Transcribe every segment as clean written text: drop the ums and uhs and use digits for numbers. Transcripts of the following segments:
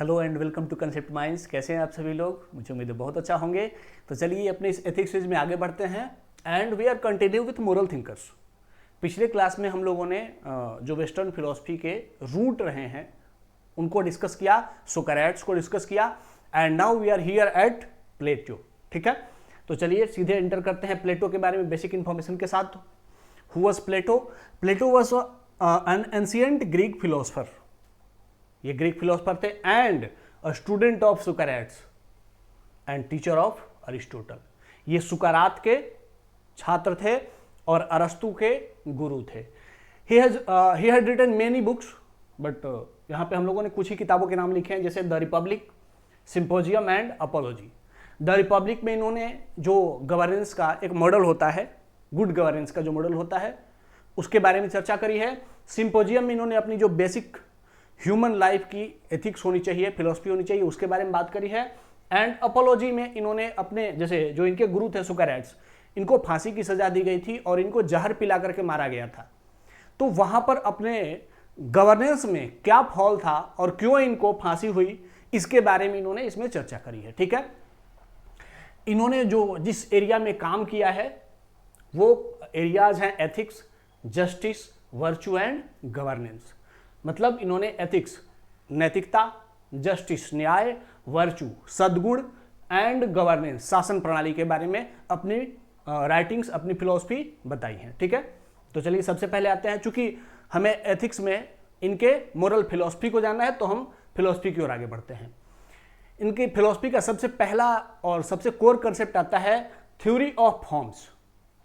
Hello and welcome to concept minds. कैसे हैं आप सभी लोग? मुझे उम्मीद है बहुत अच्छा होंगे। तो चलिए अपने इस एथिक्स सीरीज में आगे बढ़ते हैं and we are continue with moral thinkers. पिछले क्लास में हम लोगों ने जो वेस्टर्न फिलोसफी के रूट रहे हैं उनको डिस्कस किया, सोक्रेट्स को डिस्कस किया and now we are here at Plato. ठीक है, तो चलिए सीधे एंटर करते हैं प्लेटो के बारे में बेसिक इंफॉर्मेशन के साथ। Who was Plato? Plato was an ancient Greek philosopher. ये ग्रीक फिलोसफर थे and a student of Socrates and teacher of Aristotle. ये सुकरात के छात्र थे और अरस्तु के गुरु थे। He had written many books but यहाँ पे हम लोगों ने कुछ ही किताबों के नाम लिखे हैं, जैसे the Republic, symposium and apology. The Republic में इन्होंने जो गवर्नेंस का एक मॉडल होता है, गुड गवर्नेंस का जो मॉडल होता है उसके बारे में चर्चा करी है। सिंपोजियम में इन्होंने अपनी जो बेसिक ह्यूमन लाइफ की एथिक्स होनी चाहिए, फिलोसफी होनी चाहिए, उसके बारे में बात करी है। एंड अपोलॉजी में इन्होंने अपने जैसे जो इनके गुरु थे सुकराट्स, इनको फांसी की सजा दी गई थी और इनको जहर पिला करके मारा गया था। तो वहां पर अपने गवर्नेंस में क्या फॉल था और क्यों इनको फांसी हुई, इसके बारे में इन्होंने इसमें चर्चा करी है। ठीक है, इन्होंने जो जिस एरिया में काम किया है वो एरियाज हैं ethics, justice, virtue and governance. मतलब इन्होंने एथिक्स नैतिकता, जस्टिस न्याय, वर्च्यू सद्गुण एंड गवर्नेंस शासन प्रणाली के बारे में अपनी राइटिंग्स, अपनी फिलोसफी बताई है। ठीक है, तो चलिए सबसे पहले आते हैं। चूंकि हमें एथिक्स में इनके मोरल फिलोसफी को जानना है तो हम फिलोसफी की ओर आगे बढ़ते हैं। इनकी फिलोसफी का सबसे पहला और सबसे कोर कंसेप्ट आता है थ्योरी ऑफ फॉर्म्स।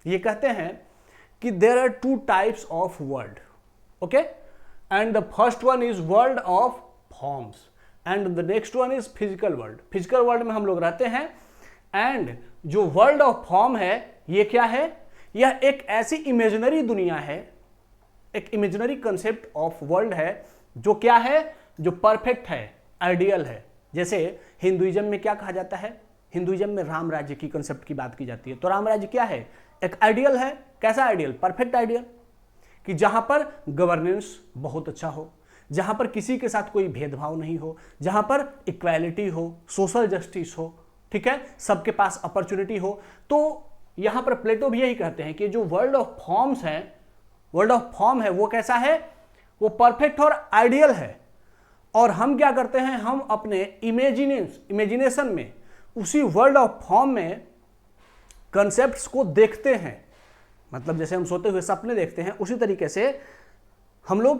ये कहते हैं कि there are two types of world, okay, and the first one is world of forms and the next one is physical world। physical world में हम लोग रहते हैं and जो world of form है ये क्या है? यह एक ऐसी इमेजिनरी दुनिया है, एक इमेजिनरी कंसेप्ट ऑफ वर्ल्ड है जो क्या है? जो परफेक्ट है, आइडियल है। जैसे हिंदुइज्म में क्या कहा जाता है? हिंदुइज्म में राम राज्य की कंसेप्ट की बात की जाती है। तो राम राज्य क्या है? एक आइडियल है। कैसा आइडियल? परफेक्ट आइडियल, कि जहां पर गवर्नेंस बहुत अच्छा हो, जहां पर किसी के साथ कोई भेदभाव नहीं हो, जहां पर इक्वालिटी हो, सोशल जस्टिस हो, ठीक है, सबके पास अपॉर्चुनिटी हो। तो यहां पर प्लेटो भी यही कहते हैं कि जो वर्ल्ड ऑफ फॉर्म्स है, वर्ल्ड ऑफ फॉर्म है, वो कैसा है? वो परफेक्ट और आइडियल है। और हम क्या करते हैं? हम अपने इमेजिनेशन में उसी वर्ल्ड ऑफ फॉर्म में कंसेप्ट्स को देखते हैं। मतलब जैसे हम सोते हुए सपने देखते हैं, उसी तरीके से हम लोग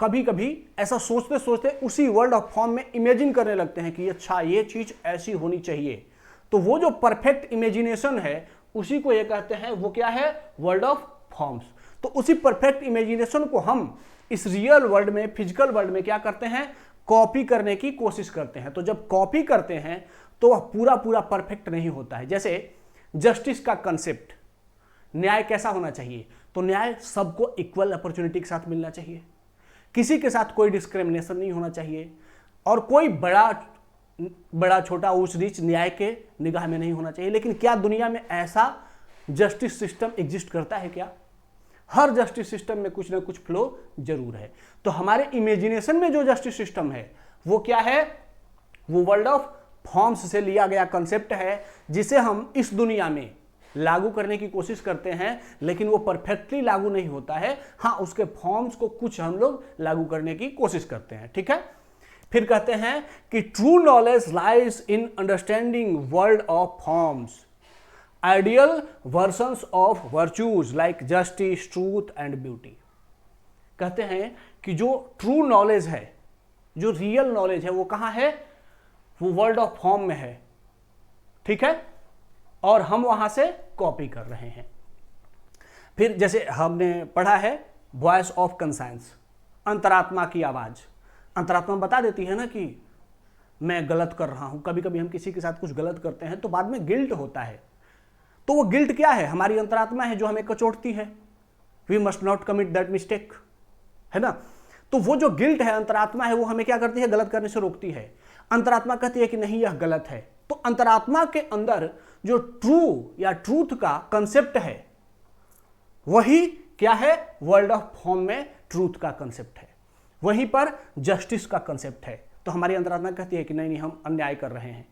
कभी कभी ऐसा सोचते सोचते उसी वर्ल्ड ऑफ फॉर्म में इमेजिन करने लगते हैं कि अच्छा ये चीज ऐसी होनी चाहिए। तो वो जो परफेक्ट इमेजिनेशन है उसी को ये कहते हैं, वो क्या है? World of forms. तो उसी परफेक्ट इमेजिनेशन को हम इस रियल वर्ल्ड में, फिजिकल वर्ल्ड में क्या करते हैं? कॉपी करने की कोशिश करते हैं। तो जब कॉपी करते हैं तो वह पूरा पूरा परफेक्ट नहीं होता है। जैसे जस्टिस का कंसेप्ट, न्याय कैसा होना चाहिए? तो न्याय सबको इक्वल अपॉर्चुनिटी के साथ मिलना चाहिए, किसी के साथ कोई डिस्क्रिमिनेशन नहीं होना चाहिए और कोई बड़ा छोटा ऊंच नीच न्याय के निगाह में नहीं होना चाहिए। लेकिन क्या दुनिया में ऐसा जस्टिस सिस्टम एग्जिस्ट करता है? क्या? हर जस्टिस सिस्टम में कुछ ना कुछ फ्लो जरूर है। तो हमारे इमेजिनेशन में जो जस्टिस सिस्टम है वो क्या है? वो वर्ल्ड ऑफ फॉर्म्स से लिया गया कंसेप्ट है, जिसे हम इस दुनिया में लागू करने की कोशिश करते हैं, लेकिन वो परफेक्टली लागू नहीं होता है। हाँ, उसके फॉर्म्स को कुछ हम लोग लागू करने की कोशिश करते हैं। ठीक है, फिर कहते हैं कि true knowledge lies in understanding world of forms, ideal versions of virtues like justice, truth and beauty. कहते हैं कि जो ट्रू नॉलेज है, जो रियल नॉलेज है, वो कहां है? वो वर्ल्ड ऑफ फॉर्म में है। ठीक है, और हम वहां से कॉपी कर रहे हैं। फिर जैसे हमने पढ़ा है वॉइस ऑफ कंसाइंस, अंतरात्मा की आवाज। अंतरात्मा बता देती है ना कि मैं गलत कर रहा हूं। कभी कभी हम किसी के साथ कुछ गलत करते हैं तो बाद में गिल्ट होता है। तो वो गिल्ट क्या है? हमारी अंतरात्मा है जो हमें कचोटती है। We must not commit that mistake, है ना। तो वो जो गिल्ट है, अंतरात्मा है, वो हमें क्या करती है? गलत करने से रोकती है। अंतरात्मा कहती है कि नहीं, यह गलत है। तो अंतरात्मा के अंदर जो ट्रू या ट्रूथ का कंसेप्ट है वही क्या है? वर्ल्ड ऑफ फॉर्म में ट्रूथ का कंसेप्ट है। वहीं पर जस्टिस का कंसेप्ट है। तो हमारी अंतरात्मा कहती है कि नहीं नहीं, हम अन्याय कर रहे हैं।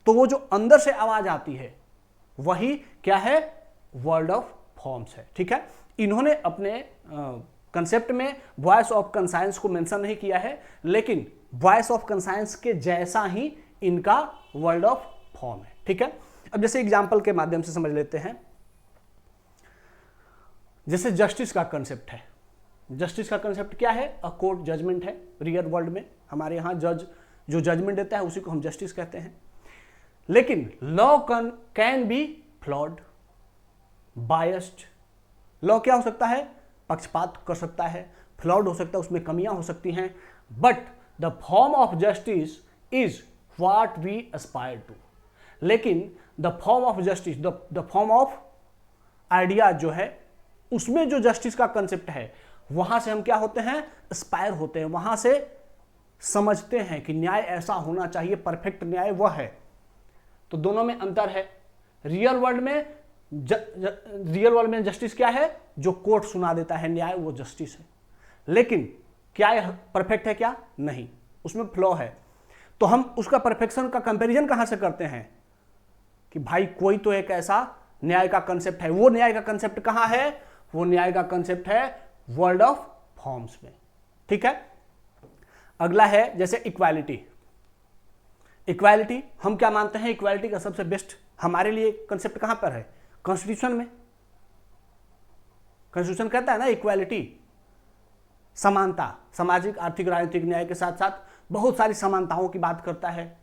तो वो जो अंदर से आवाज आती है वही क्या है, वर्ल्ड ऑफ फॉर्म्स है। ठीक है, इन्होंने अपने कंसेप्ट में वॉइस ऑफ कंसाइंस को मेंशन नहीं किया है, लेकिन वॉइस ऑफ कंसाइंस के जैसा ही इनका वर्ल्ड ऑफ फॉर्म है। ठीक है, अब जैसे एग्जांपल के माध्यम से समझ लेते हैं। जैसे जस्टिस का कंसेप्ट है, जस्टिस का कंसेप्ट क्या है, अ कोर्ट जजमेंट है। रियल वर्ल्ड में हमारे यहाँ जज जो जजमेंट देता है उसी को हम जस्टिस कहते हैं। लेकिन law can be flawed, biased. Law क्या हो सकता है, पक्षपात कर सकता है, फ्लॉड हो सकता है, उसमें कमियां हो सकती हैं। But the form of justice is what we aspire to. लेकिन the form of justice, the form of idea जो है, उसमें जो जस्टिस का कंसेप्ट है, वहां से हम क्या होते हैं, एस्पायर होते हैं, वहां से समझते हैं कि न्याय ऐसा होना चाहिए, परफेक्ट न्याय वह है। तो दोनों में अंतर है। रियल वर्ल्ड में जस्टिस क्या है, जो कोर्ट सुना देता है न्याय, वो जस्टिस है। लेकिन क्या यह परफेक्ट है, क्या नहीं, उसमें फ्लॉ है। तो हम उसका परफेक्शन का कंपैरिजन कहां से करते हैं कि भाई कोई तो एक ऐसा न्याय का कंसेप्ट है। वो न्याय का कंसेप्ट कहां है, वो न्याय का कंसेप्ट है वर्ल्ड ऑफ फॉर्म्स में। ठीक है, अगला है जैसे इक्वालिटी। इक्वालिटी हम क्या मानते हैं, इक्वालिटी का सबसे बेस्ट हमारे लिए कंसेप्ट कहां पर है, कॉन्स्टिट्यूशन में। कॉन्स्टिट्यूशन कहता है ना इक्वालिटी, समानता, सामाजिक आर्थिक राजनीतिक न्याय के साथ साथ बहुत सारी समानताओं की बात करता है।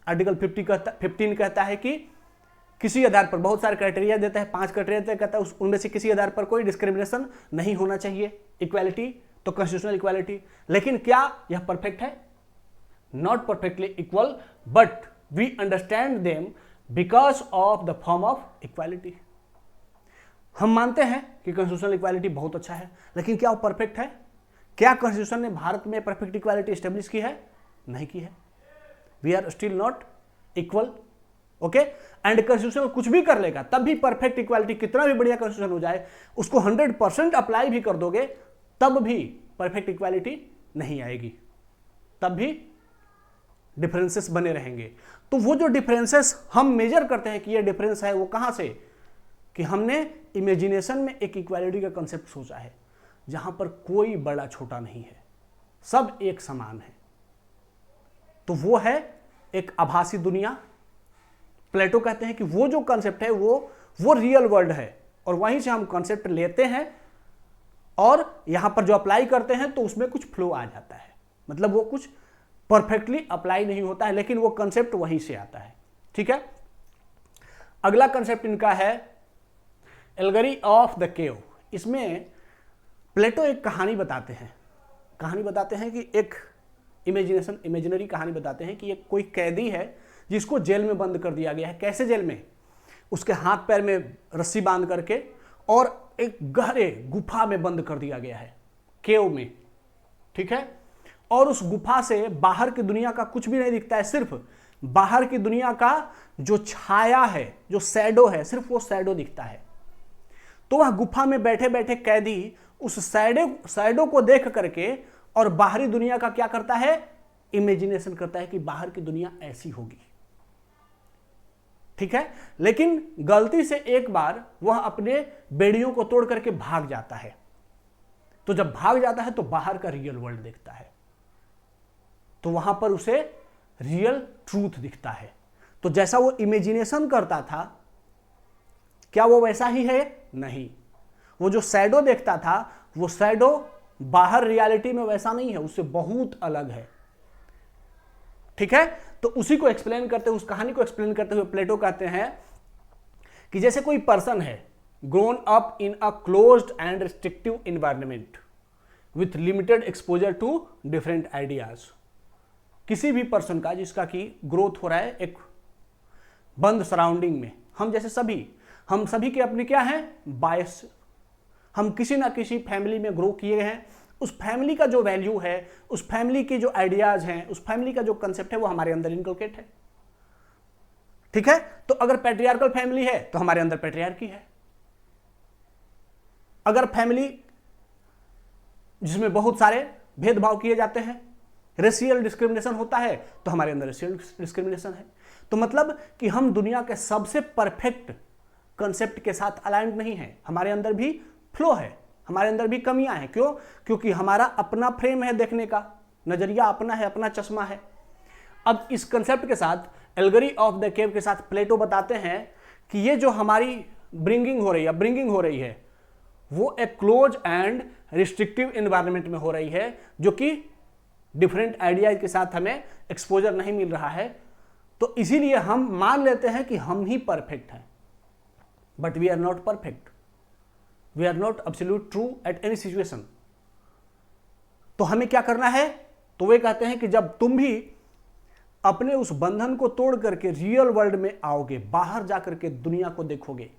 आर्टिकल 15 कहता है कि किसी आधार पर बहुत सारे क्राइटेरिया देता है, 5 क्राइटेरिया कहता है, उनमें से किसी आधार पर कोई डिस्क्रिमिनेशन नहीं होना चाहिए। इक्वालिटी तो कॉन्स्टिट्यूशनल इक्वालिटी। लेकिन क्या यह परफेक्ट है, not perfectly equal, but we understand them because of the form of equality. हम मानते हैं कि कॉन्स्टिट्यूशनल इक्वालिटी बहुत अच्छा है, लेकिन क्या वो परफेक्ट है? क्या कॉन्स्टिट्यूशन ने भारत में परफेक्ट इक्वालिटी एस्टेब्लिश की है? नहीं की है। We are still not equal. Okay, and constitution कुछ भी कर लेगा तब भी परफेक्ट इक्वालिटी, कितना भी बढ़िया कॉन्स्टिट्यूशन हो जाए, उसको 100% अप्लाई भी कर दोगे तब भी परफेक्ट इक्वालिटी नहीं आएगी, तब भी डिफरेंसेस बने रहेंगे। तो वो जो डिफरेंसेस हम मेजर करते हैं कि ये डिफरेंस है, वो कहां से, कि हमने इमेजिनेशन में एक इक्वालिटी का कंसेप्ट सोचा है जहां पर कोई बड़ा छोटा नहीं है, सब एक समान है। तो वो है एक आभासी दुनिया। प्लेटो कहते हैं कि वो जो कंसेप्ट है वो रियल वर्ल्ड है, और वहीं से हम कंसेप्ट लेते हैं और यहां पर जो अप्लाई करते हैं तो उसमें कुछ फ्लो आ जाता है, मतलब वो कुछ परफेक्टली अप्लाई नहीं होता है, लेकिन वो कंसेप्ट वहीं से आता है। ठीक है, अगला कंसेप्ट इनका है एल्गरी ऑफ द केव। इसमें प्लेटो एक कहानी बताते हैं कि एक इमेजिनरी कहानी बताते हैं कि एक कोई कैदी है जिसको जेल में बंद कर दिया गया है। कैसे जेल में? उसके हाथ पैर में रस्सी बांध करके और एक गहरे गुफा में बंद कर दिया गया है, केव में। ठीक है, और उस गुफा से बाहर की दुनिया का कुछ भी नहीं दिखता है, सिर्फ बाहर की दुनिया का जो छाया है, जो शैडो है, सिर्फ वो शैडो दिखता है। तो वह गुफा में बैठे बैठे कैदी उस शैडो को देख करके और बाहरी दुनिया का क्या करता है, इमेजिनेशन करता है कि बाहर की दुनिया ऐसी होगी। ठीक है, लेकिन गलती से एक बार वह अपने बेड़ियों को तोड़ करके भाग जाता है। तो जब भाग जाता है तो बाहर का रियल वर्ल्ड देखता है, तो वहां पर उसे रियल ट्रूथ दिखता है। तो जैसा वो इमेजिनेशन करता था, क्या वो वैसा ही है? नहीं। वो जो शैडो देखता था, वो शैडो बाहर रियलिटी में वैसा नहीं है, उससे बहुत अलग है। ठीक है, तो उसी को एक्सप्लेन करते हुए, उस कहानी को एक्सप्लेन करते हुए प्लेटो कहते हैं कि जैसे कोई पर्सन है grown up in a closed and restrictive environment with limited exposure to different ideas. किसी भी पर्सन का जिसका कि ग्रोथ हो रहा है एक बंद सराउंडिंग में, हम सभी के अपने क्या हैं, बायस। हम किसी ना किसी फैमिली में ग्रो किए हैं, उस फैमिली का जो वैल्यू है, उस फैमिली के जो आइडियाज हैं, उस फैमिली का जो कंसेप्ट है, वो हमारे अंदर इनकलकेट है। ठीक है, तो अगर पैट्रियार्कल फैमिली है तो हमारे अंदर पैट्रियार्की है। अगर फैमिली जिसमें बहुत सारे भेदभाव किए जाते हैं, रेशियल डिस्क्रिमिनेशन होता है तो हमारे अंदर रेशियल डिस्क्रिमिनेशन है। तो मतलब कि हम दुनिया के सबसे परफेक्ट कंसेप्ट के साथ अलाइंड नहीं है, हमारे अंदर भी फ्लो है, हमारे अंदर भी कमियां हैं। क्यों? क्योंकि हमारा अपना फ्रेम है देखने का, नजरिया अपना है, अपना चश्मा है। अब इस कंसेप्ट के साथ एल्गरी ऑफ द केव के साथ प्लेटो बताते हैं कि ये जो हमारी ब्रिंगिंग हो रही है वो एक क्लोज एंड रिस्ट्रिक्टिव एनवायरनमेंट में हो रही है, जो कि डिफरेंट आइडियाज के साथ हमें एक्सपोजर नहीं मिल रहा है। तो इसीलिए हम मान लेते हैं कि हम ही परफेक्ट हैं, but we are not perfect, we are not absolute true at any situation. तो हमें क्या करना है? तो वे कहते हैं कि जब तुम भी अपने उस बंधन को तोड़ करके रियल वर्ल्ड में आओगे, बाहर जाकर के दुनिया को देखोगे,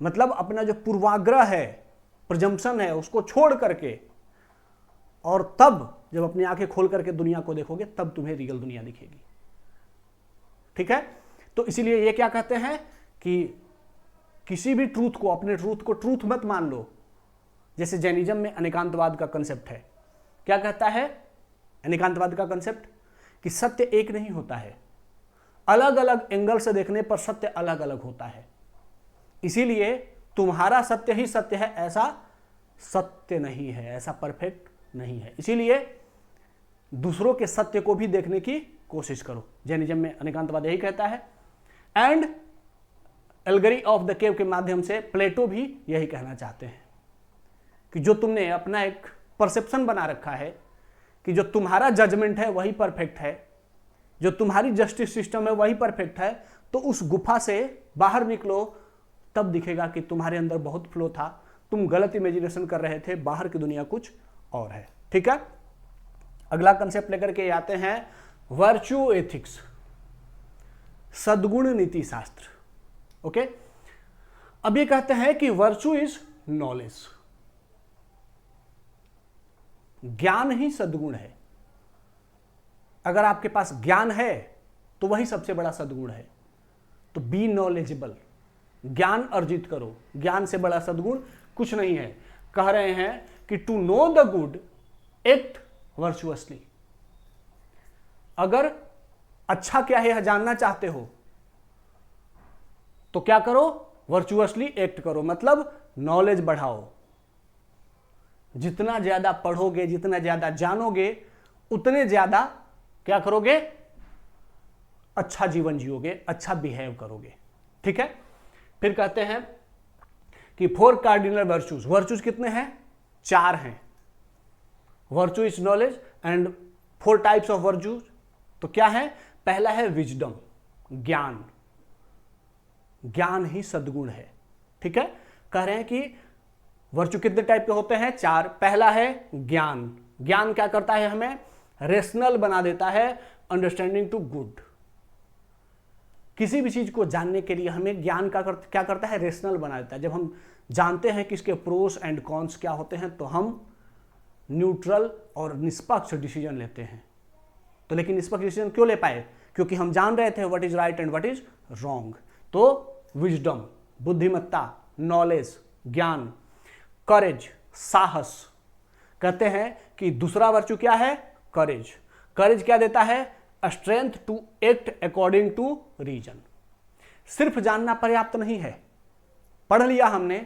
मतलब अपना जो पूर्वाग्रह है, प्रजम्पशन है, उसको छोड़ करके, और तब जब अपनी आंखें खोल करके दुनिया को देखोगे तब तुम्हें रियल दुनिया दिखेगी। ठीक है? तो इसीलिए ये क्या कहते हैं कि किसी भी ट्रूथ को, अपने ट्रूथ को ट्रूथ मत मान लो। जैसे जैनिज्म में अनेकांतवाद का कंसेप्ट है, क्या कहता है अनेकांतवाद का कंसेप्ट? कि सत्य एक नहीं होता है, अलग अलग एंगल से देखने पर सत्य अलग अलग होता है। इसीलिए तुम्हारा सत्य ही सत्य है, ऐसा सत्य नहीं है, ऐसा परफेक्ट नहीं है। इसीलिए दूसरों के सत्य को भी देखने की कोशिश करो। जैनिज्म में अनेकांतवाद यही कहता है, एंड एल्गरी ऑफ द केव के माध्यम से प्लेटो भी यही कहना चाहते हैं कि जो तुमने अपना एक परसेप्शन बना रखा है कि जो तुम्हारा जजमेंट है वही परफेक्ट है, जो तुम्हारी जस्टिस सिस्टम है वही परफेक्ट है, तो उस गुफा से बाहर निकलो, तब दिखेगा कि तुम्हारे अंदर बहुत फ्लो था, तुम गलत इमेजिनेशन कर रहे थे, बाहर की दुनिया कुछ और है। ठीक है? अगला कंसेप्ट लेकर के आते हैं वर्च्यू एथिक्स, सद्गुण नीति शास्त्र। ओके? अब ये कहते हैं कि वर्च्यू इज नॉलेज, ज्ञान ही सद्गुण है। अगर आपके पास ज्ञान है तो वही सबसे बड़ा सद्गुण है। तो बी नॉलेजेबल, ज्ञान अर्जित करो, ज्ञान से बड़ा सद्गुण कुछ नहीं है। कह रहे हैं कि to know the good act virtuously. अगर अच्छा क्या है यह जानना चाहते हो तो क्या करो? वर्चुअसली एक्ट करो, मतलब नॉलेज बढ़ाओ। जितना ज्यादा पढ़ोगे, जितना ज्यादा जानोगे, उतने ज्यादा क्या करोगे? अच्छा जीवन जियोगे, अच्छा बिहेव करोगे। ठीक है? फिर कहते हैं कि 4 कार्डिनल वर्चूज। वर्चूज कितने हैं? 4 हैं। Virtue is knowledge and 4 types of virtues. तो क्या है? पहला है विजडम, ज्ञान। ज्ञान ही सद्गुण है। ठीक है? कह रहे हैं कि वर्चू कितने टाइप के होते हैं? 4। पहला है ज्ञान। ज्ञान क्या करता है? हमें रेशनल बना देता है, अंडरस्टैंडिंग टू गुड। किसी भी चीज को जानने के लिए हमें ज्ञान क्या करता है? रेशनल बना देता है। जब हम जानते हैं कि इसके प्रोस एंड कॉन्स क्या होते हैं तो हम न्यूट्रल और निष्पक्ष डिसीजन लेते हैं। तो लेकिन निष्पक्ष डिसीजन क्यों ले पाए? क्योंकि हम जान रहे थे what is right and what is wrong. तो विजडम, बुद्धिमत्ता, नॉलेज, ज्ञान, करेज, साहस। कहते हैं कि दूसरा वर्चू क्या है? करेज। करेज क्या देता है? Strength to act according to reason. सिर्फ जानना पर्याप्त नहीं है। पढ़ लिया हमने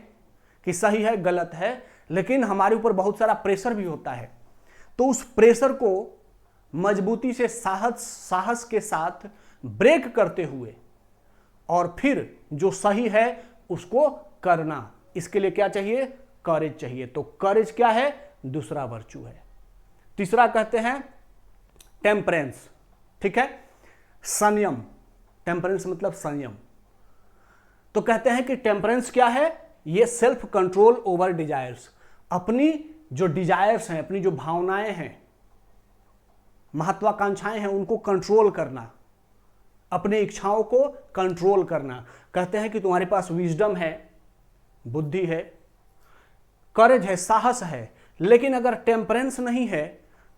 कि सही है गलत है, लेकिन हमारे ऊपर बहुत सारा प्रेशर भी होता है। तो उस प्रेशर को मजबूती से साहस के साथ ब्रेक करते हुए और फिर जो सही है उसको करना, इसके लिए क्या चाहिए? करेज चाहिए। तो करेज क्या है? दूसरा वर्चू है। तीसरा कहते हैं टेम्परेंस। ठीक है? संयम। टेम्परेंस मतलब संयम। तो कहते हैं कि टेम्परेंस क्या है? ये सेल्फ कंट्रोल ओवर डिजायर्स। अपनी जो डिजायर्स हैं, अपनी जो भावनाएं हैं, महत्वाकांक्षाएं हैं, उनको कंट्रोल करना, अपनी इच्छाओं को कंट्रोल करना। कहते हैं कि तुम्हारे पास विजडम है, बुद्धि है, करेज है, साहस है, लेकिन अगर टेम्परेंस नहीं है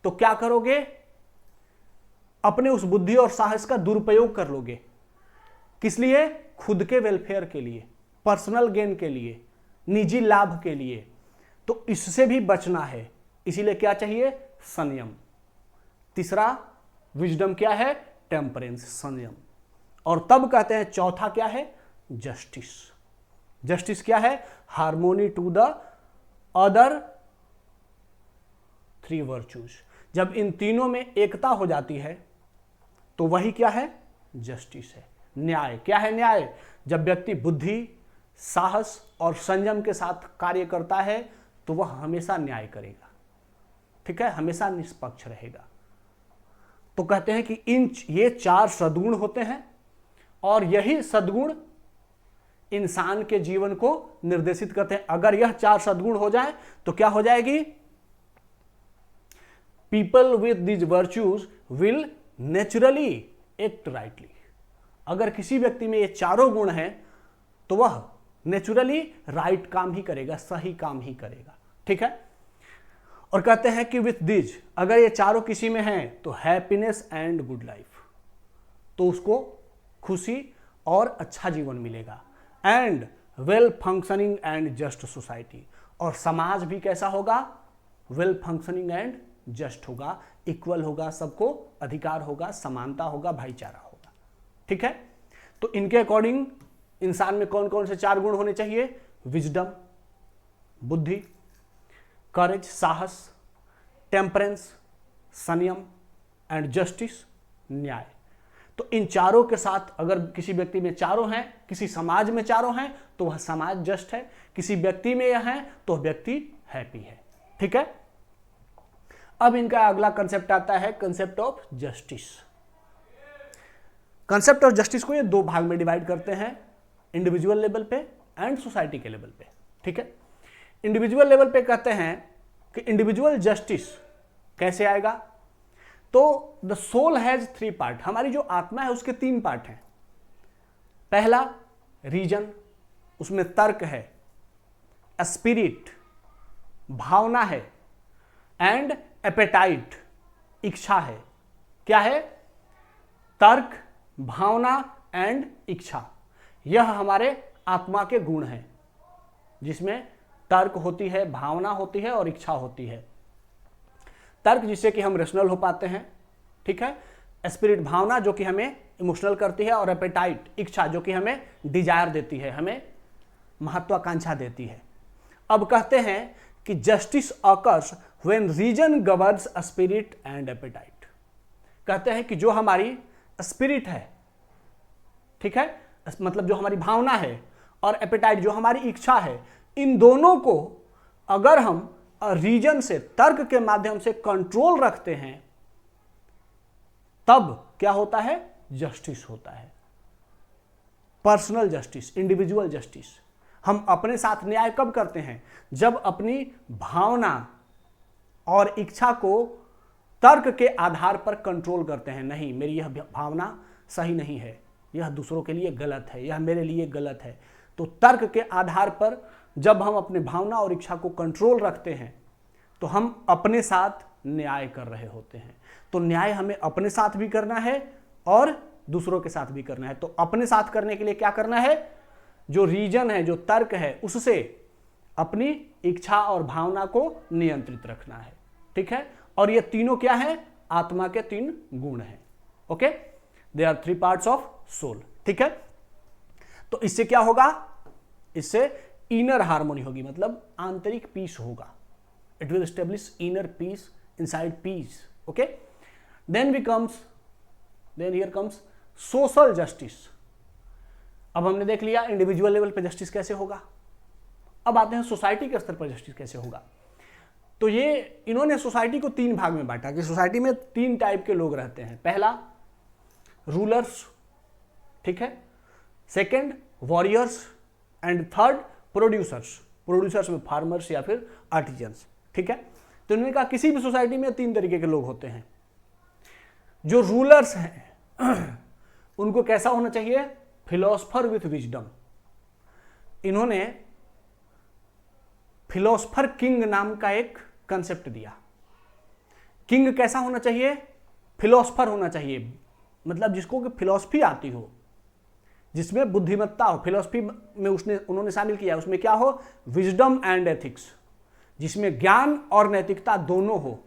तो क्या करोगे? अपने उस बुद्धि और साहस का दुरुपयोग कर लोगे। किस लिए? खुद के वेलफेयर के लिए, पर्सनल गेन के लिए, निजी लाभ के लिए। तो इससे भी बचना है। इसीलिए क्या चाहिए? संयम। तीसरा विजडम क्या है, टेम्परेंस, संयम, और तब कहते हैं चौथा क्या है, जस्टिस। जस्टिस क्या है, harmony to the other three virtues. जब इन तीनों में एकता हो जाती है तो वही क्या है, जस्टिस है, न्याय। क्या है न्याय, जब व्यक्ति बुद्धि, साहस और संयम के साथ कार्य करता है तो वह हमेशा न्याय करेगा, ठीक है, हमेशा निष्पक्ष रहेगा। तो कहते हैं कि ये 4 सद्गुण होते हैं और यही सद्गुण इंसान के जीवन को निर्देशित करते हैं। अगर यह 4 सद्गुण हो जाए तो क्या हो जाएगी, people with this virtues will naturally act rightly. अगर किसी व्यक्ति में ये चारों गुण हैं तो वह नेचुरली राइट काम ही करेगा, सही काम ही करेगा, ठीक है। और कहते हैं कि विथ दिस, अगर ये चारों किसी में हैं तो हैप्पीनेस एंड गुड लाइफ, तो उसको खुशी और अच्छा जीवन मिलेगा। And well functioning and just society, और समाज भी कैसा होगा, वेल फंक्शनिंग एंड जस्ट होगा, इक्वल होगा, सबको अधिकार होगा, समानता होगा, भाईचारा होगा, ठीक है। तो इनके अकॉर्डिंग इंसान में कौन कौन से 4 गुण होने चाहिए, विजडम बुद्धि, करेज साहस, टेम्परेंस संयम, एंड जस्टिस न्याय। तो इन चारों के साथ अगर किसी व्यक्ति में चारों हैं, किसी समाज में चारों हैं तो वह समाज जस्ट है, किसी व्यक्ति में यह है तो व्यक्ति हैप्पी है, ठीक है। अब इनका अगला कंसेप्ट आता है, concept of justice. Concept of justice को ये 2 भाग में डिवाइड करते हैं, इंडिविजुअल लेवल पे एंड सोसाइटी के लेवल पे, ठीक है। इंडिविजुअल लेवल पे कहते हैं कि इंडिविजुअल जस्टिस कैसे आएगा, तो द सोल हैज 3 पार्ट, हमारी जो आत्मा है उसके 3 पार्ट हैं। पहला रीजन, उसमें तर्क है, स्पिरिट भावना है, एंड एपेटाइट इच्छा है। क्या है, तर्क, भावना एंड इच्छा, यह हमारे आत्मा के गुण हैं, जिसमें तर्क होती है, भावना होती है और इच्छा होती है। तर्क जिससे कि हम रेशनल हो पाते हैं, ठीक है, स्पिरिट भावना जो कि हमें इमोशनल करती है, और एपेटाइट इच्छा जो कि हमें डिजायर देती है, हमें महत्वाकांक्षा देती है। अब कहते हैं कि justice occurs when reason governs spirit and appetite. कहते हैं कि जो हमारी स्पिरिट है, ठीक है, मतलब जो हमारी भावना है, और एपेटाइट जो हमारी इच्छा है, इन दोनों को अगर हम रीजन से, तर्क के माध्यम से कंट्रोल रखते हैं तब क्या होता है, जस्टिस होता है। Personal justice, individual justice. हम अपने साथ न्याय कब करते हैं, जब अपनी भावना और इच्छा को तर्क के आधार पर कंट्रोल करते हैं। नहीं, मेरी यह भावना सही नहीं है, यह दूसरों के लिए गलत है, यह मेरे लिए गलत है। तो तर्क के आधार पर जब हम अपने भावना और इच्छा को कंट्रोल रखते हैं तो हम अपने साथ न्याय कर रहे होते हैं। तो न्याय हमें अपने साथ भी करना है और दूसरों के साथ भी करना है। तो अपने साथ करने के लिए क्या करना है, जो रीजन है, जो तर्क है, उससे अपनी इच्छा और भावना को नियंत्रित रखना है, ठीक है। और ये तीनों क्या है, आत्मा के 3 गुण हैं, okay. They are 3 parts of soul, ठीक है। तो इससे क्या होगा, इससे इनर हार्मोनी होगी, मतलब आंतरिक पीस होगा। It will establish inner peace inside peace, okay. Then here comes social justice. अब हमने देख लिया इंडिविजुअल लेवल पे जस्टिस कैसे होगा, अब आते हैं सोसाइटी के स्तर पर जस्टिस कैसे होगा। तो ये इन्होंने सोसाइटी को 3 भाग में बांटा कि सोसाइटी में 3 टाइप के लोग रहते हैं। पहला रूलर्स, ठीक है, second warriors, and third producers. Producers में फार्मर्स या फिर आर्टिजन्स, ठीक है। तो इन्होंने कहा किसी भी सोसाइटी में 3 तरीके के लोग होते हैं। जो रूलर्स हैं उनको कैसा होना चाहिए, फिलोसफर विथ विजडम। इन्होंने फिलोसफर किंग नाम का एक कंसेप्ट दिया। किंग कैसा होना चाहिए, फिलोसफर होना चाहिए, मतलब जिसको कि फिलोसफी आती हो, जिसमें बुद्धिमत्ता हो। फिलोसफी में उन्होंने शामिल किया, उसमें क्या हो, विजडम एंड एथिक्स, जिसमें ज्ञान और नैतिकता दोनों हो।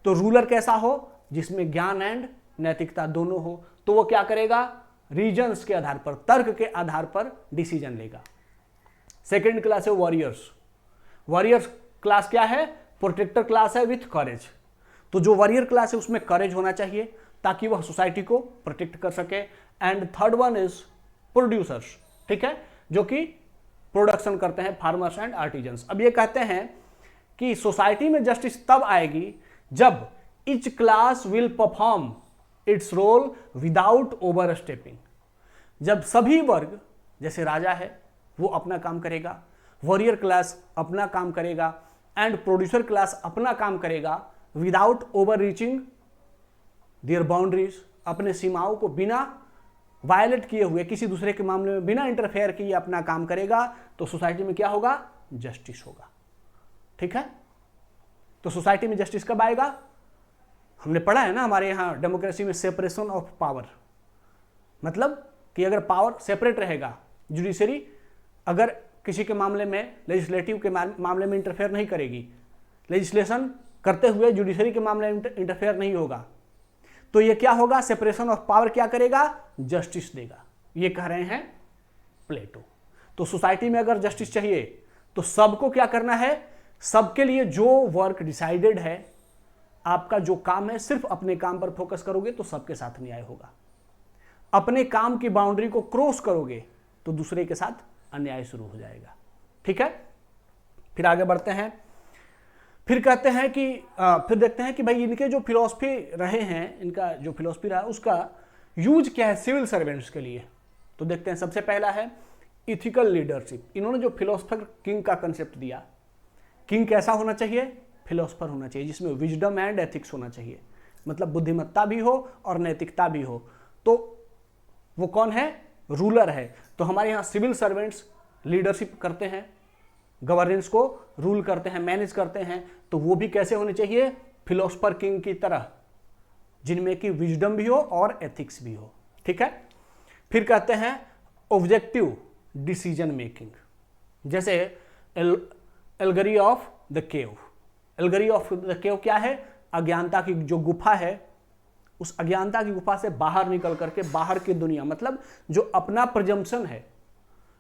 तो रूलर कैसा हो, जिसमें ज्ञान एंड नैतिकता दोनों हो, तो वो क्या करेगा, रीजन्स के आधार पर, तर्क के आधार पर डिसीजन लेगा। सेकेंड क्लास है वॉरियर्स। वॉरियर्स क्लास क्या है, प्रोटेक्टर क्लास है विथ करेज। तो जो वॉरियर क्लास है उसमें करेज होना चाहिए ताकि वह सोसाइटी को प्रोटेक्ट कर सके। And third one is producers, ठीक है, जो कि प्रोडक्शन करते हैं, फार्मर्स एंड आर्टिजन्स। अब ये कहते हैं कि सोसाइटी में जस्टिस तब आएगी जब each class will perform its role without overstepping. जब सभी वर्ग, जैसे राजा है वो अपना काम करेगा, वॉरियर क्लास अपना काम करेगा एंड प्रोड्यूसर क्लास अपना काम करेगा without overreaching their boundaries, अपने सीमाओं को बिना वायलेट किए हुए, किसी दूसरे के मामले में बिना इंटरफेयर किए अपना काम करेगा, तो सोसाइटी में क्या होगा, जस्टिस होगा। ठीक है, तो सोसाइटी में जस्टिस कब आएगा, हमने पढ़ा है ना हमारे यहाँ डेमोक्रेसी में, सेपरेशन ऑफ पावर, मतलब कि अगर पावर सेपरेट रहेगा, जुडिशरी अगर किसी के मामले में, लेजिस्लेटिव के मामले में इंटरफेयर नहीं करेगी, लेजिस्लेशन करते हुए जुडिशरी के मामले में इंटरफेयर नहीं होगा, तो ये क्या होगा, सेपरेशन ऑफ पावर क्या करेगा, जस्टिस देगा। ये कह रहे हैं प्लेटो। तो सोसाइटी में अगर जस्टिस चाहिए तो सबको क्या करना है, सबके लिए जो वर्क डिसाइडेड है, आपका जो काम है, सिर्फ अपने काम पर फोकस करोगे तो सबके साथ न्याय होगा। अपने काम की बाउंड्री को क्रॉस करोगे तो दूसरे के साथ अन्याय शुरू हो जाएगा। ठीक है, फिर आगे बढ़ते हैं। फिर कहते हैं कि फिर देखते हैं कि भाई इनके जो फिलॉसफी रहे हैं, इनका जो फिलॉसफी रहा उसका यूज क्या है सिविल सर्वेंट्स के लिए। तो देखते हैं, सबसे पहला है इथिकल लीडरशिप। इन्होंने जो फिलोसफर किंग का कंसेप्ट दिया, किंग कैसा होना चाहिए, फिलोसफर होना चाहिए जिसमें विजडम एंड एथिक्स होना चाहिए, मतलब बुद्धिमत्ता भी हो और नैतिकता भी हो। तो वो कौन है, रूलर है। तो हमारे यहाँ सिविल सर्वेंट्स लीडरशिप करते हैं, गवर्नेंस को रूल करते हैं, मैनेज करते हैं, तो वो भी कैसे होने चाहिए, फिलोसफर किंग की तरह, जिनमें कि विजडम भी हो और एथिक्स भी हो। ठीक है, फिर कहते हैं ऑब्जेक्टिव डिसीजन मेकिंग, जैसे allegory of the cave. Allegory of the cave क्या है, अज्ञानता की जो गुफा है, उस अज्ञानता की गुफा से बाहर निकल करके बाहर की दुनिया, मतलब जो अपना प्रजम्पशन है,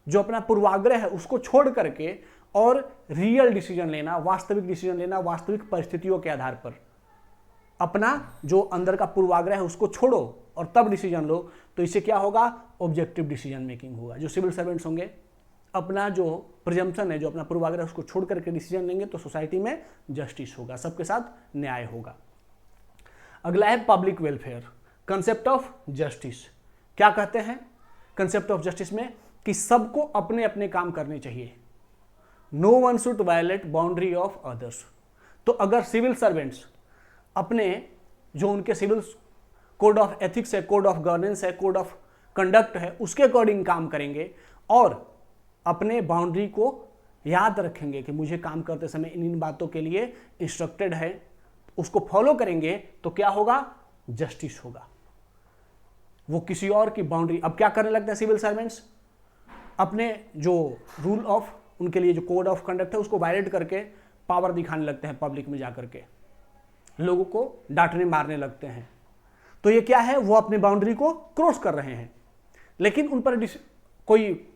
जो अपना पूर्वाग्रह है, उसको छोड़ करके और रियल डिसीजन लेना, वास्तविक डिसीजन लेना, वास्तविक परिस्थितियों के आधार पर अपना जो अंदर का पूर्वाग्रह है उसको छोड़ो और तब डिसीजन लो। तो इससे क्या होगा, ऑब्जेक्टिव डिसीजन मेकिंग होगा। जो सिविल सर्वेंट्स होंगे अपना जो प्रिजम्पशन है, जो अपना पूर्वाग्रह, उसको छोड़ करके डिसीजन लेंगे तो सोसाइटी में जस्टिस होगा, सबके साथ न्याय होगा। अगला है public welfare, concept of justice. क्या कहते हैं कंसेप्ट ऑफ जस्टिस में, कि सबको अपने अपने काम करने चाहिए, no one should violate boundary of others. तो अगर सिविल सर्वेंट्स अपने जो उनके सिविल कोड ऑफ एथिक्स है, कोड ऑफ गवर्नेंस है, कोड ऑफ कंडक्ट है, उसके अकॉर्डिंग काम करेंगे और अपने बाउंड्री को याद रखेंगे कि मुझे काम करते समय इन बातों के लिए इंस्ट्रक्टेड है, उसको फॉलो करेंगे, तो क्या होगा, जस्टिस होगा। वो किसी और की बाउंड्री, अब क्या करने लगते हैं सिविल सर्वेंट्स, अपने जो रूल ऑफ, उनके लिए जो कोड ऑफ कंडक्ट है उसको वायलेट करके पावर दिखाने लगते हैं, पब्लिक में जाकर के लोगों को डांटने मारने लगते हैं। तो ये क्या है, वो अपने बाउंड्री को क्रॉस कर रहे हैं, लेकिन उन पर कोई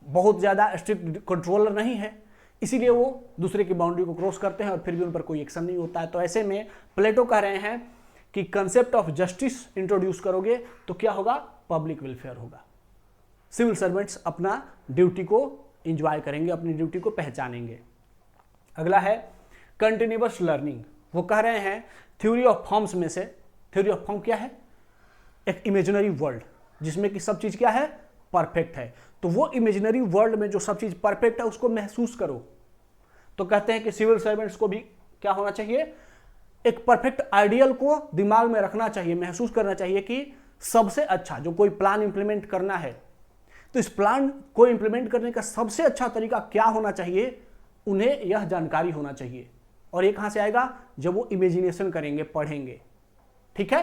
बहुत ज़्यादा स्ट्रिक्ट कंट्रोलर नहीं है, इसीलिए वो दूसरे की बाउंड्री को क्रॉस करते हैं और फिर भी उन पर कोई एक्शन नहीं होता है। तो ऐसे में प्लेटो कह रहे हैं कि कंसेप्ट ऑफ जस्टिस इंट्रोड्यूस करोगे तो क्या होगा, पब्लिक वेलफेयर होगा। सिविल सर्वेंट्स अपना ड्यूटी को इंजॉय करेंगे, अपनी ड्यूटी को पहचानेंगे। अगला है कंटिन्यूअस लर्निंग। वो कह रहे हैं थ्योरी ऑफ फॉर्म्स में से, थ्योरी ऑफ फॉर्म क्या है, एक इमेजिनरी वर्ल्ड जिसमें कि सब चीज क्या है, परफेक्ट है। तो वो इमेजिनरी वर्ल्ड में जो सब चीज परफेक्ट है उसको महसूस करो। तो कहते हैं कि सिविल सर्वेंट्स को भी क्या होना चाहिए, एक परफेक्ट आइडियल को दिमाग में रखना चाहिए, महसूस करना चाहिए कि सबसे अच्छा जो कोई प्लान इंप्लीमेंट करना है, तो इस प्लान को इंप्लीमेंट करने का सबसे अच्छा तरीका क्या होना चाहिए, उन्हें यह जानकारी होना चाहिए। और ये कहां से आएगा, जब वो इमेजिनेशन करेंगे, पढ़ेंगे। ठीक है,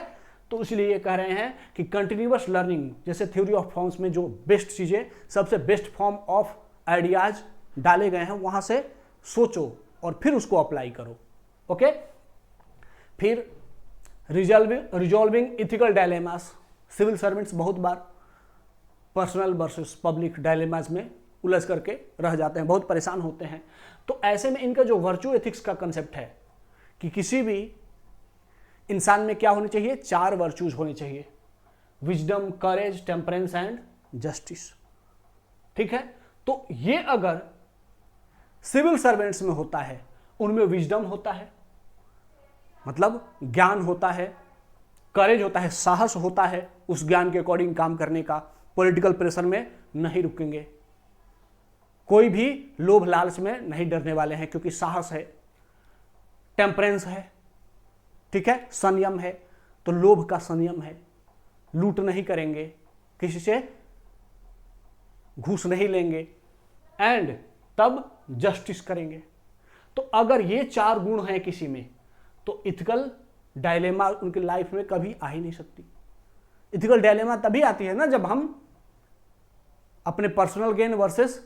तो इसलिए ये कह रहे हैं कि कंटिन्यूअस लर्निंग, जैसे थ्योरी ऑफ फॉर्म्स में जो बेस्ट चीजें, सबसे बेस्ट फॉर्म ऑफ आइडियाज डाले गए हैं, वहां से सोचो और फिर उसको अप्लाई करो। ओके, फिर resolving ethical dilemmas. Civil servants बहुत बार पर्सनल वर्सेस पब्लिक डायलेमास में उलझ करके रह जाते हैं, बहुत परेशान होते हैं। तो ऐसे में इनका जो वर्चू एथिक्स का कंसेप्ट है कि किसी भी इंसान में क्या होनी चाहिए, 4 वर्चूज होनी चाहिए, wisdom, courage, temperance and justice. ठीक है, तो ये अगर सिविल सर्वेंट्स में होता है, उनमें विजडम होता है, मतलब ज्ञान होता है, करेज होता है, साहस होता है, उस ज्ञान के अकॉर्डिंग काम करने का, पॉलिटिकल प्रेशर में नहीं रुकेंगे, कोई भी लोभ लालच में नहीं डरने वाले हैं क्योंकि साहस है, टेम्परेंस है, ठीक है, संयम है, तो लोभ का संयम है, लूट नहीं करेंगे, किसी से घूस नहीं लेंगे, एंड तब जस्टिस करेंगे। तो अगर ये 4 गुण हैं किसी में, तो इथिकल डायलेमा उनकी लाइफ में कभी आ ही नहीं सकती। इथिकल डायलेमा तभी आती है ना जब हम अपने personal gain versus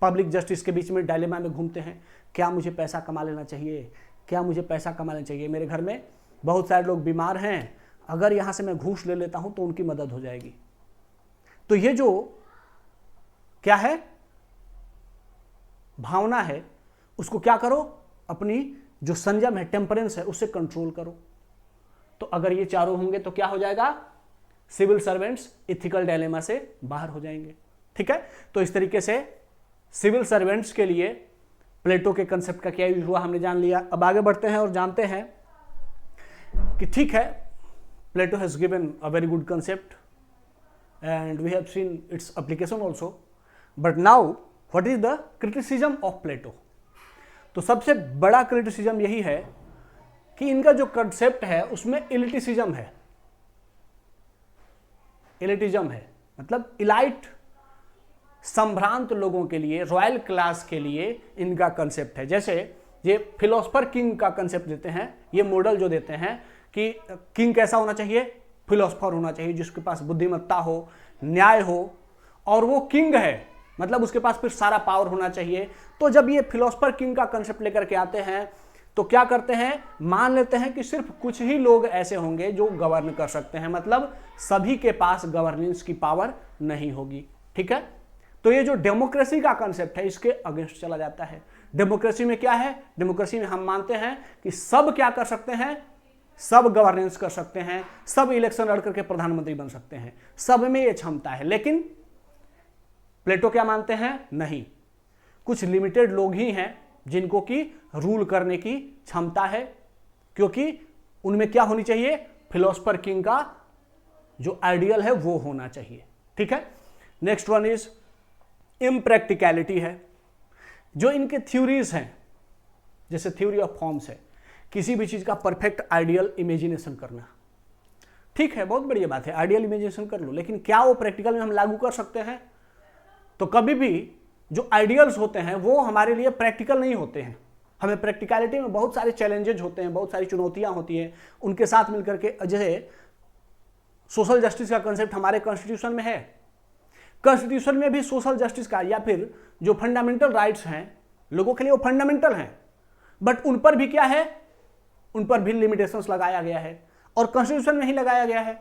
public justice के बीच में डायलेमा में घूमते हैं। क्या मुझे पैसा कमा लेना चाहिए, क्या मुझे पैसा कमा लेना चाहिए, मेरे घर में बहुत सारे लोग बीमार हैं, अगर यहां से मैं घूस ले लेता हूं तो उनकी मदद हो जाएगी। तो ये जो क्या है भावना है, उसको क्या करो, अपनी जो संयम है, टेम्परेंस है, उससे कंट्रोल करो। तो अगर ये चारों होंगे तो क्या हो जाएगा, सिविल सर्वेंट्स इथिकल डायलेमा से बाहर हो जाएंगे। ठीक है, तो इस तरीके से सिविल सर्वेंट्स के लिए प्लेटो के कंसेप्ट का क्या यूज हुआ हमने जान लिया। अब आगे बढ़ते हैं और जानते हैं कि ठीक है, Plato has given a very good concept and we have seen its application also, but now what is the criticism of Plato. तो सबसे बड़ा क्रिटिसिज्म यही है कि इनका जो कंसेप्ट है उसमें इलिटिसिज्म है। इलिटिज्म है मतलब इलाइट, संभ्रांत लोगों के लिए, रॉयल क्लास के लिए इनका कंसेप्ट है। जैसे ये फिलोसफर किंग का कंसेप्ट देते हैं, ये मॉडल जो देते हैं कि किंग कैसा होना चाहिए, फिलोसफर होना चाहिए जिसके पास बुद्धिमत्ता हो, न्याय हो, और वो किंग है मतलब उसके पास फिर सारा पावर होना चाहिए। तो जब ये फिलोसफर किंग का कंसेप्ट लेकर के आते हैं तो क्या करते हैं, मान लेते हैं कि सिर्फ कुछ ही लोग ऐसे होंगे जो गवर्न कर सकते हैं, मतलब सभी के पास गवर्नेंस की पावर नहीं होगी। ठीक है, तो ये जो डेमोक्रेसी का कंसेप्ट है इसके अगेंस्ट चला जाता है। डेमोक्रेसी में क्या है, डेमोक्रेसी में हम मानते हैं कि सब क्या कर सकते हैं, सब गवर्नेंस कर सकते हैं, सब इलेक्शन लड़ करके प्रधानमंत्री बन सकते हैं, सब में ये क्षमता है। लेकिन प्लेटो क्या मानते हैं, नहीं, कुछ लिमिटेड लोग ही हैं जिनको कि रूल करने की क्षमता है, क्योंकि उनमें क्या होनी चाहिए, फिलोसफर किंग का जो आइडियल है वो होना चाहिए। ठीक है, नेक्स्ट वन इज इम्प्रैक्टिकलिटी है। जो इनके थ्योरीज हैं, जैसे थ्योरी ऑफ फॉर्म्स है, किसी भी चीज का परफेक्ट आइडियल इमेजिनेशन करना। ठीक है, बहुत बढ़िया बात है, आइडियल इमेजिनेशन कर लो, लेकिन क्या वो प्रैक्टिकल में हम लागू कर सकते हैं? तो कभी भी जो आइडियल्स होते हैं वो हमारे लिए प्रैक्टिकल नहीं होते हैं। हमें प्रैक्टिकलिटी में बहुत सारे चैलेंजेज होते हैं, बहुत सारी चुनौतियां होती हैं, उनके साथ मिलकर के, जैसे सोशल जस्टिस का कंसेप्ट हमारे कॉन्स्टिट्यूशन में है, कॉन्स्टिट्यूशन में भी सोशल जस्टिस का या फिर जो फंडामेंटल राइट्स हैं लोगों के लिए वो फंडामेंटल हैं, बट उन पर भी क्या है, उन पर भी लिमिटेशंस लगाया गया है और कॉन्स्टिट्यूशन में ही लगाया गया है।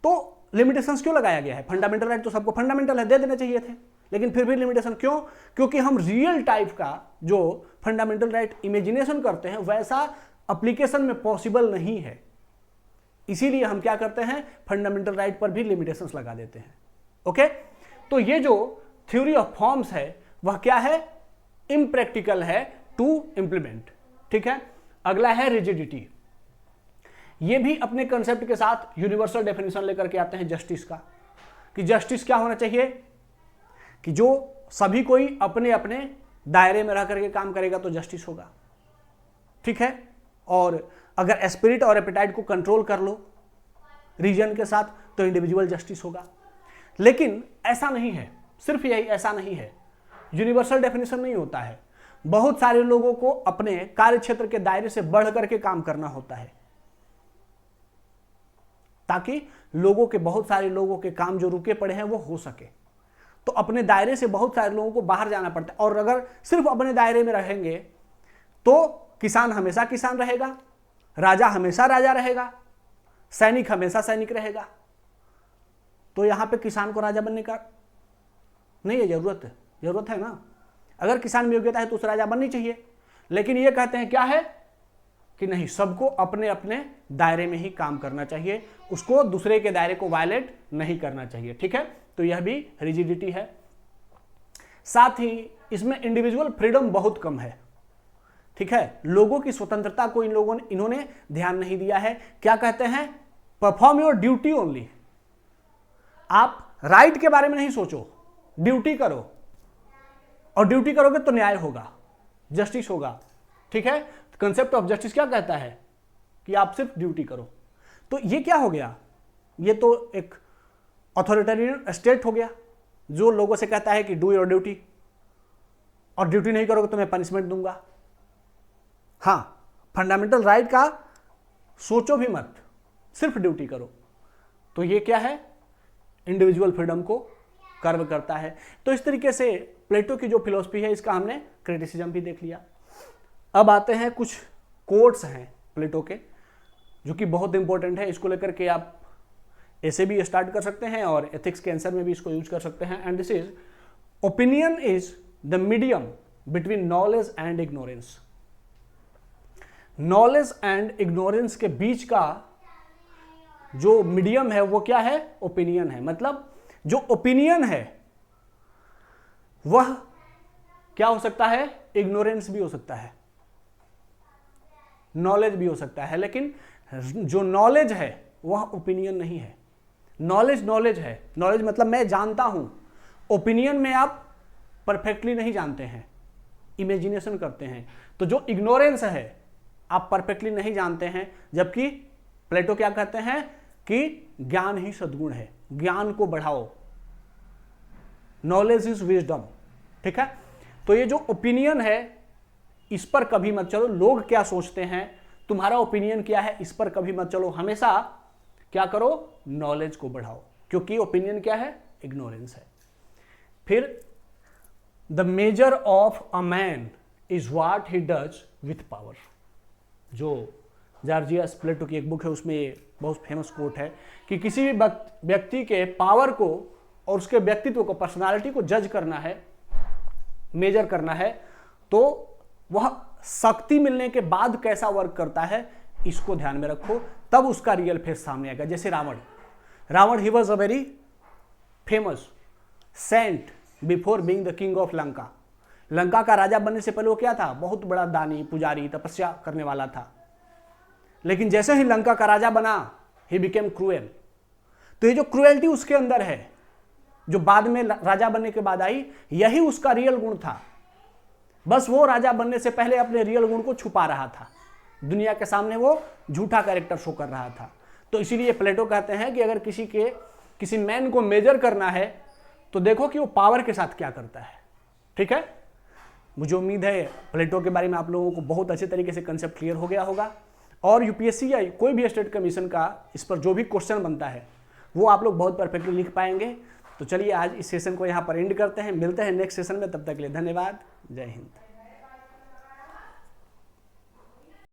तो लिमिटेशंस क्यों लगाया गया है? फंडामेंटल राइट तो सबको फंडामेंटल है, दे देने चाहिए थे, लेकिन फिर भी लिमिटेशन क्यों? क्योंकि हम रियल टाइप का जो फंडामेंटल राइट इमेजिनेशन करते हैं वैसा एप्लीकेशन में पॉसिबल नहीं है, इसीलिए हम क्या करते हैं, फंडामेंटल राइट पर भी लिमिटेशंस लगा देते हैं। ओके, तो ये जो थ्योरी ऑफ फॉर्म्स है वह क्या है, इम्प्रैक्टिकल है टू इंप्लीमेंट। ठीक है, अगला है रिजिडिटी। ये भी अपने कंसेप्ट के साथ यूनिवर्सल डेफिनेशन लेकर के आते हैं जस्टिस का, कि जस्टिस क्या होना चाहिए, कि जो सभी कोई अपने अपने दायरे में रह करके काम करेगा तो जस्टिस होगा। ठीक है, और अगर स्पिरिट और एपेटाइट को कंट्रोल कर लो रीजन के साथ तो इंडिविजुअल जस्टिस होगा। लेकिन ऐसा नहीं है, सिर्फ यही ऐसा नहीं है, यूनिवर्सल डेफिनेशन नहीं होता है। बहुत सारे लोगों को अपने कार्य क्षेत्र के दायरे से बढ़ करके काम करना होता है, ताकि लोगों के, बहुत सारे लोगों के काम जो रुके पड़े हैं वो हो सके। तो अपने दायरे से बहुत सारे लोगों को बाहर जाना पड़ता है, और अगर सिर्फ अपने दायरे में रहेंगे तो किसान हमेशा किसान रहेगा, राजा हमेशा राजा रहेगा, सैनिक हमेशा सैनिक रहेगा। तो यहां पे किसान को राजा बनने का नहीं है जरूरत है ना। अगर किसान में योग्यता है तो उसे राजा बननी चाहिए, लेकिन ये कहते हैं क्या है कि नहीं, सबको अपने अपने दायरे में ही काम करना चाहिए, उसको दूसरे के दायरे को वायलेट नहीं करना चाहिए। ठीक है, तो यह भी रिजिडिटी है। साथ ही इसमें इंडिविजुअल फ्रीडम बहुत कम है। ठीक है, लोगों की स्वतंत्रता को इन्होंने ध्यान नहीं दिया है। क्या कहते हैं, परफॉर्म योर ड्यूटी ओनली। आप राइट के बारे में नहीं सोचो, ड्यूटी करो, और ड्यूटी करोगे तो न्याय होगा, जस्टिस होगा। ठीक है, कंसेप्ट ऑफ जस्टिस क्या कहता है कि आप सिर्फ ड्यूटी करो। तो ये क्या हो गया, ये तो एक ऑथोरिटेरियन स्टेट हो गया जो लोगों से कहता है कि डू योर ड्यूटी, और ड्यूटी नहीं करोगे तो मैं पनिशमेंट दूंगा। हाँ, फंडामेंटल राइट का सोचो भी मत, सिर्फ ड्यूटी करो। तो ये क्या है, इंडिविजुअल फ्रीडम को कर्व करता है। तो इस तरीके से प्लेटो की जो फिलॉसफी है इसका हमने क्रिटिसिज्म भी देख लिया। अब आते हैं कुछ कोट्स हैं प्लेटो के जो कि बहुत इंपॉर्टेंट है। इसको लेकर के आप ऐसे भी स्टार्ट कर सकते हैं और एथिक्स के आंसर में भी इसको यूज कर सकते हैं। And this is, opinion is the medium between knowledge and ignorance. Knowledge and ignorance के बीच का जो मीडियम है वो क्या है, ओपिनियन है। मतलब जो ओपिनियन है वह क्या हो सकता है, इग्नोरेंस भी हो सकता है, नॉलेज भी हो सकता है, लेकिन जो नॉलेज है वह ओपिनियन नहीं है। नॉलेज है, नॉलेज मतलब मैं जानता हूं। ओपिनियन में आप परफेक्टली नहीं जानते हैं, इमेजिनेशन करते हैं। तो जो इग्नोरेंस है आप परफेक्टली नहीं जानते हैं, जबकि प्लेटो क्या कहते हैं कि ज्ञान ही सद्गुण है, ज्ञान को बढ़ाओ, नॉलेज इज विजडम। ठीक है, तो ये जो ओपिनियन है इस पर कभी मत चलो, लोग क्या सोचते हैं, तुम्हारा ओपिनियन क्या है, इस पर कभी मत चलो। हमेशा क्या करो, नॉलेज को बढ़ाओ, क्योंकि ओपिनियन क्या है, इग्नोरेंस है। फिर the measure of a man is what he does with power. जो जॉर्जियस प्लेटो की एक बुक है उसमें बहुत फेमस कोट है कि किसी भी व्यक्ति के पावर को और उसके व्यक्तित्व को, पर्सनालिटी को जज करना है, मेजर करना है, तो वह शक्ति मिलने के बाद कैसा वर्क करता है इसको ध्यान में रखो, तब उसका रियल फेस सामने आएगा। जैसे Ravana he was a very famous saint before being the king of Lanka. Lanka का राजा बनने से पहले वो क्या था, बहुत बड़ा दानी, पुजारी, तपस्या करने वाला था। लेकिन जैसे ही लंका का राजा बना ही बिकेम क्रूएल। तो ये जो क्रूएल्टी उसके अंदर है जो बाद में राजा बनने के बाद आई, यही उसका रियल गुण था। बस वो राजा बनने से पहले अपने रियल गुण को छुपा रहा था, दुनिया के सामने वो झूठा कैरेक्टर शो कर रहा था। तो इसीलिए प्लेटो कहते हैं कि अगर किसी मैन को मेजर करना है तो देखो कि वो पावर के साथ क्या करता है। ठीक है, मुझे उम्मीद है प्लेटो के बारे में आप लोगों को बहुत अच्छे तरीके से कंसेप्ट क्लियर हो गया होगा, और यूपीएससी या कोई भी स्टेट कमीशन का इस पर जो भी क्वेश्चन बनता है वो आप लोग बहुत परफेक्टली लिख पाएंगे। तो चलिए आज इस सेशन को यहाँ पर एंड करते हैं, मिलते हैं नेक्स्ट सेशन में, तब तक के लिए धन्यवाद, जय हिंद।